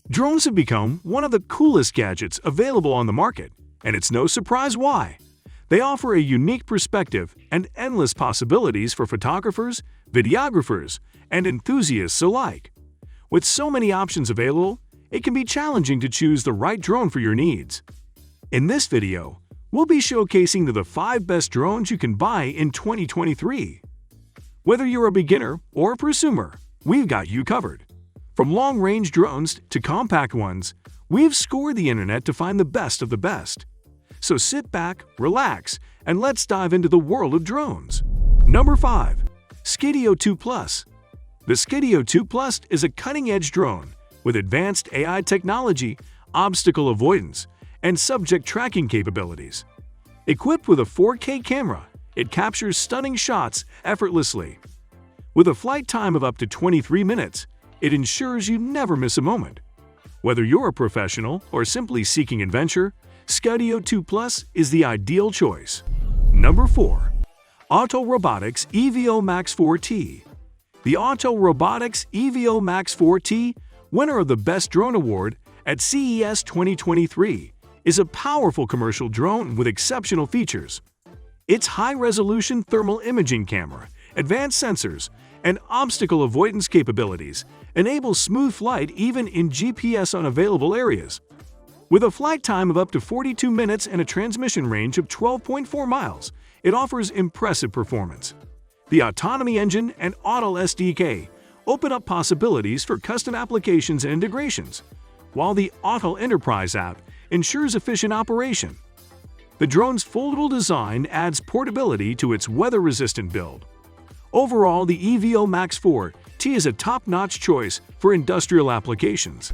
Drones have become one of the coolest gadgets available on the market, and it's no surprise why. They offer a unique perspective and endless possibilities for photographers, videographers, and enthusiasts alike. With so many options available, it can be challenging to choose the right drone for your needs. In this video, we'll be showcasing the 5 best drones you can buy in 2023. Whether you're a beginner or a prosumer, we've got you covered. From long-range drones to compact ones, we've scoured the internet to find the best of the best. So sit back, relax, and let's dive into the world of drones. Number 5. Skidio 2 Plus. The Skidio 2 Plus is a cutting-edge drone with advanced AI technology, obstacle avoidance, and subject tracking capabilities. Equipped with a 4K camera, it captures stunning shots effortlessly. With a flight time of up to 23 minutes, it ensures you never miss a moment. Whether you're a professional or simply seeking adventure, Skidio 2 Plus is the ideal choice. Number 4. Autel Robotics EVO Max 4T. The Autel Robotics EVO Max 4T, winner of the Best Drone Award at CES 2023, is a powerful commercial drone with exceptional features. Its high-resolution thermal imaging camera, advanced sensors, and obstacle avoidance capabilities enable smooth flight even in GPS-unavailable areas. With a flight time of up to 42 minutes and a transmission range of 12.4 miles, it offers impressive performance. The Autonomy Engine and Autel SDK open up possibilities for custom applications and integrations, while the Autel Enterprise app ensures efficient operation. The drone's foldable design adds portability to its weather-resistant build. Overall, the EVO Max 4T is a top-notch choice for industrial applications.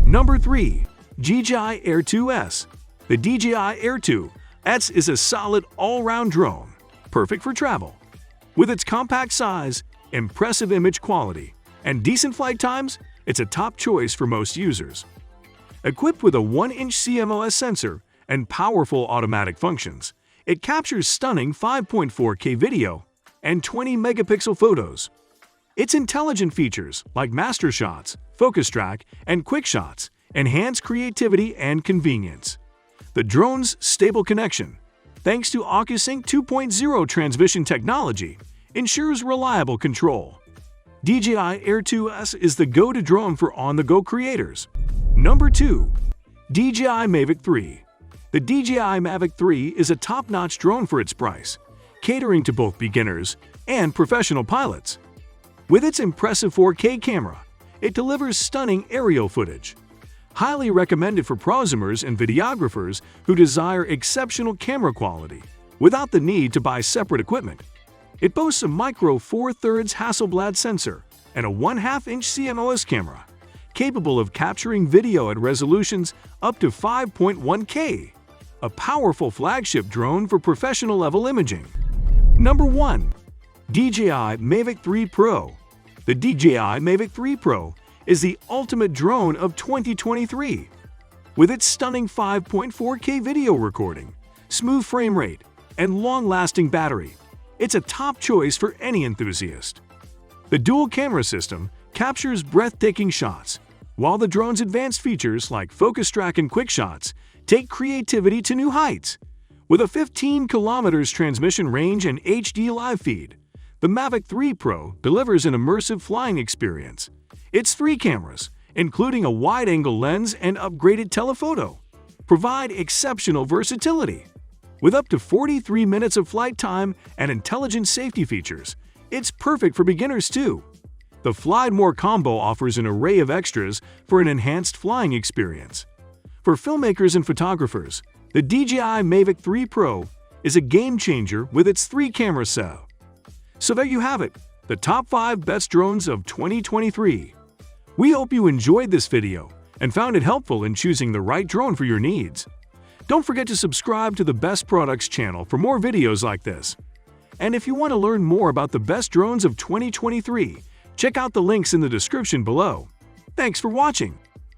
Number 3. DJI Air 2S. The DJI Air 2S is a solid all-round drone, perfect for travel. With its compact size, impressive image quality, and decent flight times, it's a top choice for most users. Equipped with a 1-inch CMOS sensor and powerful automatic functions, it captures stunning 5.4K video and 20-megapixel photos. Its intelligent features like Master Shots, Focus Track, and Quick Shots enhance creativity and convenience. The drone's stable connection, thanks to AccuSync 2.0 transmission technology, ensures reliable control. DJI Air 2S is the go-to drone for on-the-go creators. Number 2. DJI Mavic 3. The DJI Mavic 3 is a top-notch drone for its price, catering to both beginners and professional pilots. With its impressive 4K camera, it delivers stunning aerial footage. Highly recommended for prosumers and videographers who desire exceptional camera quality without the need to buy separate equipment. It boasts a micro 4/3 Hasselblad sensor and a 1/2-inch CMOS camera, capable of capturing video at resolutions up to 5.1K, a powerful flagship drone for professional-level imaging. Number 1. DJI Mavic 3 Pro. The DJI Mavic 3 Pro is the ultimate drone of 2023. With its stunning 5.4K video recording, smooth frame rate, and long-lasting battery, it's a top choice for any enthusiast. The dual camera system captures breathtaking shots, while the drone's advanced features like Focus Track and Quick Shots take creativity to new heights. With a 15 km transmission range and HD live feed, the Mavic 3 Pro delivers an immersive flying experience. Its 3 cameras, including a wide-angle lens and upgraded telephoto, provide exceptional versatility. With up to 43 minutes of flight time and intelligent safety features, it's perfect for beginners too. The Fly More combo offers an array of extras for an enhanced flying experience. For filmmakers and photographers, the DJI Mavic 3 Pro is a game-changer with its 3-camera setup. So there you have it, the top 5 best drones of 2023. We hope you enjoyed this video and found it helpful in choosing the right drone for your needs. Don't forget to subscribe to the Best Products channel for more videos like this. And if you want to learn more about the best drones of 2023, check out the links in the description below. Thanks for watching.